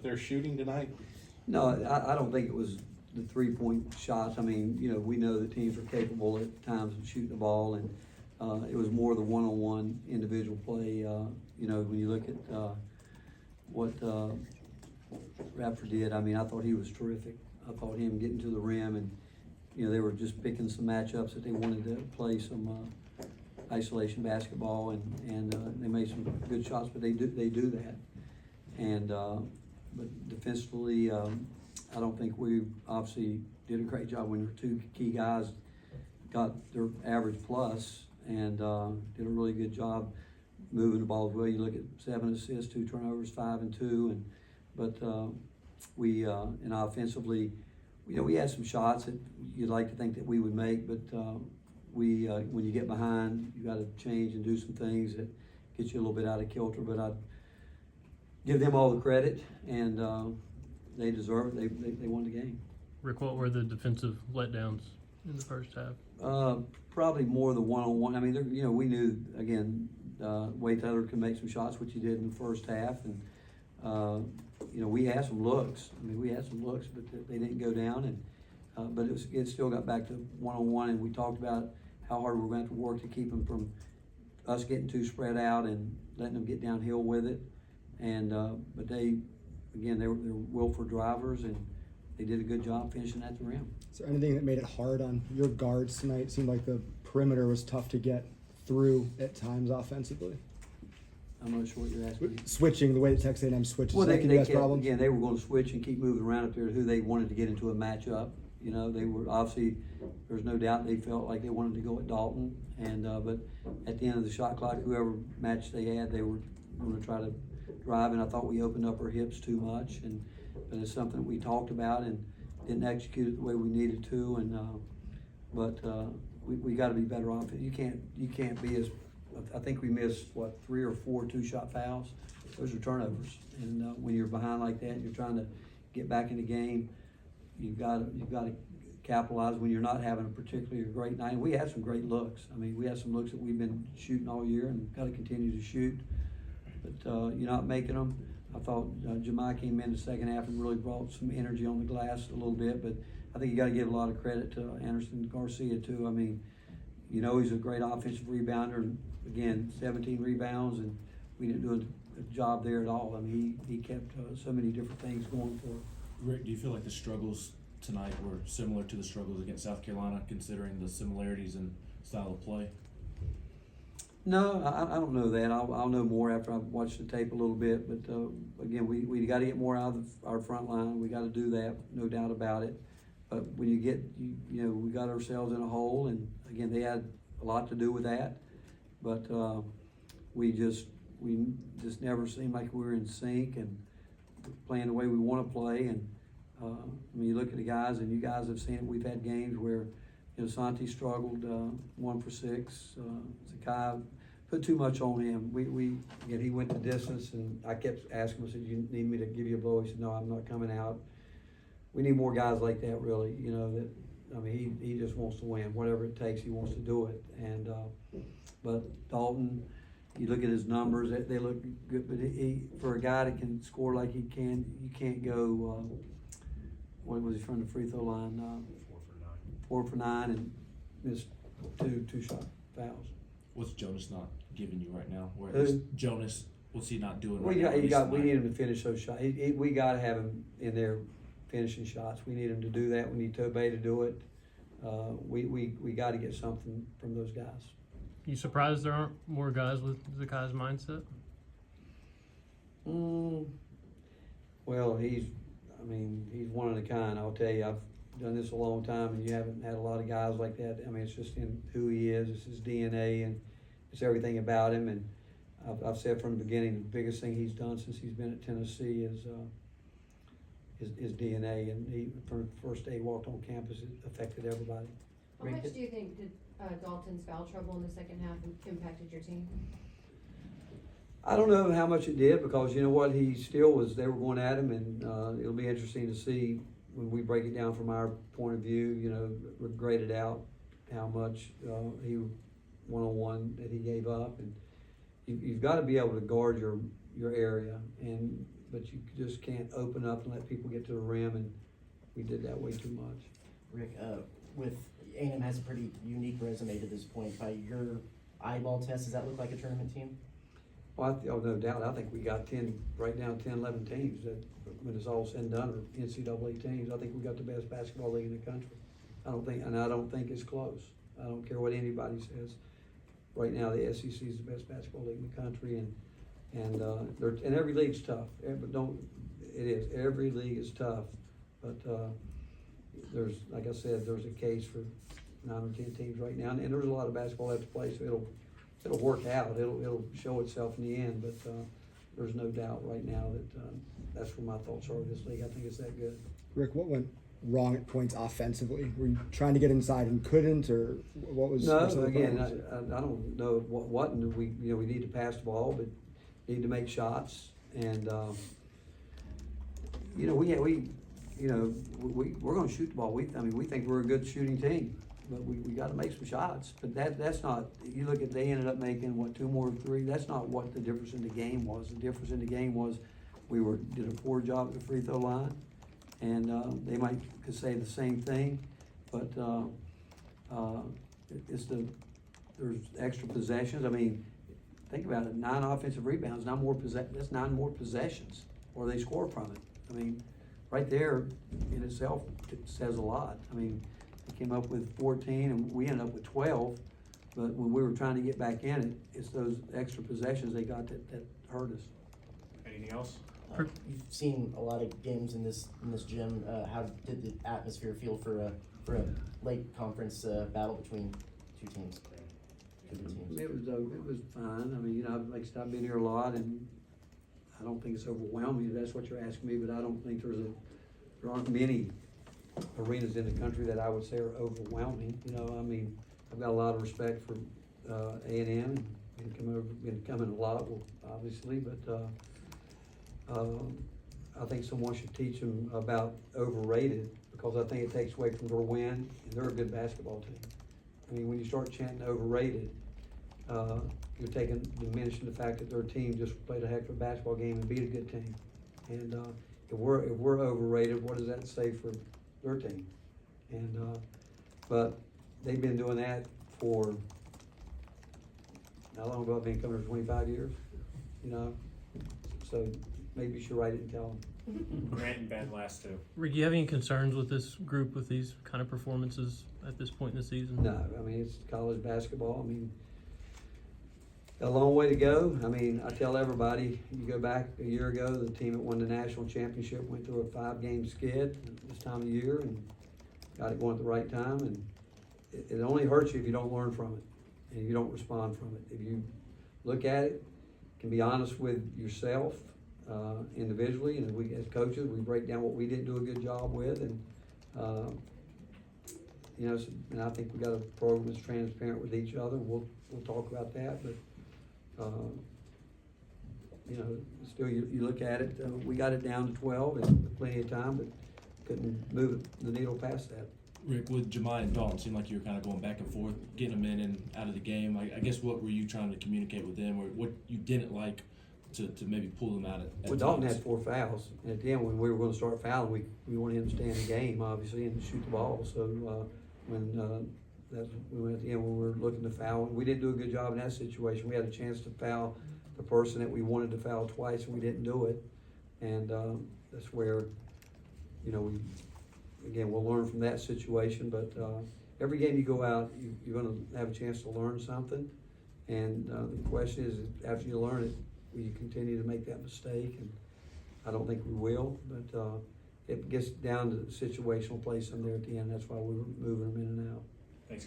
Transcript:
They're shooting tonight? No, I don't think it was the 3-point shots. I mean, you know, we know that teams are capable at times of shooting the ball, and it was more the one-on-one individual play. You know, when you look at what Radford did, I mean, I thought he was terrific. I thought him getting to the rim, and you know, they were just picking some matchups that they wanted to play some isolation basketball, and they made some good shots, but they do that. And but defensively, I don't think we obviously did a great job when your two key guys got their average plus and did a really good job moving the ball as well. You look at 7 assists, 2 turnovers, 5 and 2, but we and offensively, you know, we had some shots that you'd like to think that we would make, but we when you get behind, you got to change and do some things that get you a little bit out of kilter. But I'd give them all the credit, and they deserve it. They won the game. Rick, what were the defensive letdowns in the first half? Probably more the one-on-one. I mean, you know, we knew again Wade Taylor could make some shots, which he did in the first half, and you know, we had some looks. I mean, we had some looks, but they didn't go down. And but it still got back to one-on-one, and we talked about how hard we're going to have to work to keep them from us getting too spread out and letting them get downhill with it. And but they were willful drivers, and they did a good job finishing at the rim. Is there anything that made it hard on your guards tonight? It seemed like the perimeter was tough to get through at times offensively. I'm not sure what you're asking. Switching, the way that Texas A&M switches, Well, they kept, problems? again, they were going to switch and keep moving around up there who they wanted to get into a matchup. You know, they were obviously, there's no doubt they felt like they wanted to go at Dalton. And but at the end of the shot clock, whoever match they had, they were going to try to drive. And I thought we opened up our hips too much. But it's something that we talked about and didn't execute it the way we needed to. And but we got to be better off. You can't be as. I think we missed 3 or 4 2-shot fouls. Those are turnovers, and when you're behind like that, and you're trying to get back in the game. You've got to capitalize when you're not having a particularly great night. And we had some great looks. I mean, we had some looks that we've been shooting all year, and got to continue to shoot. But you're not making them. I thought Jemai came in the second half and really brought some energy on the glass a little bit. But I think you got to give a lot of credit to Anderson Garcia too. I mean, you know, he's a great offensive rebounder. Again, 17 rebounds, and we didn't do a job there at all. I mean, he kept so many different things going for us. Rick, do you feel like the struggles tonight were similar to the struggles against South Carolina, considering the similarities in style of play? No, I don't know that. I'll know more after I've watched the tape a little bit. But again, we got to get more out of our front line. We got to do that, no doubt about it. But when you know, we got ourselves in a hole, and again, they had a lot to do with that. But we just never seemed like we were in sync and playing the way we want to play. And I mean, you look at the guys, and you guys have seen it. We've had games where, you know, Santi struggled 1 for 6. Zakai put too much on him. Again, he went the distance, and I kept asking him. I said, "You need me to give you a blow?" He said, "No, I'm not coming out." We need more guys like that, really. You know, that I mean, he just wants to win. Whatever it takes, he wants to do it. And but Dalton, you look at his numbers; they look good. But for a guy that can score like he can, you can't go. What was he from the free throw line? 4 for 9, and missed two shot fouls. What's Jonas not giving you right now? What's he not doing? We need him to finish those shots. We got to have him in there finishing shots. We need him to do that. We need Tobey to do it. We got to get something from those guys. You surprised there aren't more guys with Zakai's mindset? Well, he's one of a kind. I'll tell you, I've done this a long time, and you haven't had a lot of guys like that. I mean, it's just in who he is. It's his DNA, and it's everything about him. And I've said from the beginning, the biggest thing he's done since he's been at Tennessee is his DNA. And he, from the first day he walked on campus, it affected everybody. How much do you think did Dalton's foul trouble in the second half impacted your team? I don't know how much it did, because you know what, he still was. They were going at him, and it'll be interesting to see when we break it down from our point of view. You know, we graded out how much he one-on-one that he gave up, and you've got to be able to guard your area. And but you just can't open up and let people get to the rim, and we did that way too much. Rick, with A&M has a pretty unique resume to this point. By your eyeball test, does that look like a tournament team? Well, no doubt, I think we got 10, right now, 10, 11 teams that, when it's all said and done, are NCAA teams. I think we got the best basketball league in the country. I don't think it's close. I don't care what anybody says. Right now, the SEC is the best basketball league in the country, and every league's tough. Every league is tough, but there's, like I said, there's a case for 9 or 10 teams right now, and there's a lot of basketball left to play, so it'll work out. It'll show itself in the end, but there's no doubt right now that that's where my thoughts are with this league. I think it's that good. Rick, what went wrong at points offensively? Were you trying to get inside and couldn't, or what was? No, what some of the again, problems? I don't know what, and we need to pass the ball, but need to make shots, and we're going to shoot the ball. We think we're a good shooting team, but we got to make some shots. But that's not. You look at, they ended up making 2 more 3. That's not what the difference in the game was. The difference in the game was we did a poor job at the free throw line, and they could say the same thing, but there's extra possessions. I mean, think about it: 9 offensive rebounds, that's 9 more possessions, or they score from it. I mean, right there in itself says a lot. I mean, they came up with 14, and we ended up with 12. But when we were trying to get back in it, it's those extra possessions they got that hurt us. Anything else? You've seen a lot of games in this gym. How did the atmosphere feel for a late conference battle between two teams? Two good teams. It was fine. I mean, like I said, I've been here a lot, and I don't think it's overwhelming, if that's what you're asking me, but I don't think there aren't many arenas in the country that I would say are overwhelming. I mean, I've got a lot of respect for A&M, and been coming a lot, obviously, but I think someone should teach them about overrated, because I think it takes away from their win, and they're a good basketball team. I mean, when you start chanting overrated, you're diminishing the fact that their team just played a heck of a basketball game and beat a good team. And if we're overrated, what does that say for their team? And but they've been doing that for, how long ago? I've been coming here 25 years, so maybe you should write it and tell them. Grant and Ben last 2. Rick, do you have any concerns with this group with these kind of performances at this point in the season? No, I mean, it's college basketball. I mean, a long way to go. I mean, I tell everybody, you go back a year ago, the team that won the national championship went through a 5-game skid this time of year and got it going at the right time. And it only hurts you if you don't learn from it and you don't respond from it. If you look at it, can be honest with yourself individually, and we as coaches, we break down what we didn't do a good job with, and and I think we got a program that's transparent with each other. We'll talk about that, but still you look at it, we got it down to 12 and plenty of time, but couldn't move the needle past that. Rick, with Jemiah and Dalton, seemed like you were kind of going back and forth, getting them in and out of the game. I guess what were you trying to communicate with them, or what you didn't like to maybe pull them out at Well, Dalton times? had 4 fouls, and at the end, when we were going to start fouling, we wanted him to stay in the game, obviously, and shoot the ball. So when we went at the end, when we were looking to foul, we didn't do a good job in that situation. We had a chance to foul the person that we wanted to foul twice, and we didn't do it. And that's where, we'll learn from that situation. But every game you go out, you're going to have a chance to learn something. And the question is, after you learn it, will you continue to make that mistake? And I don't think we will, but it gets down to the situational play some there at the end. That's why we were moving them in and out. Thanks, Coach.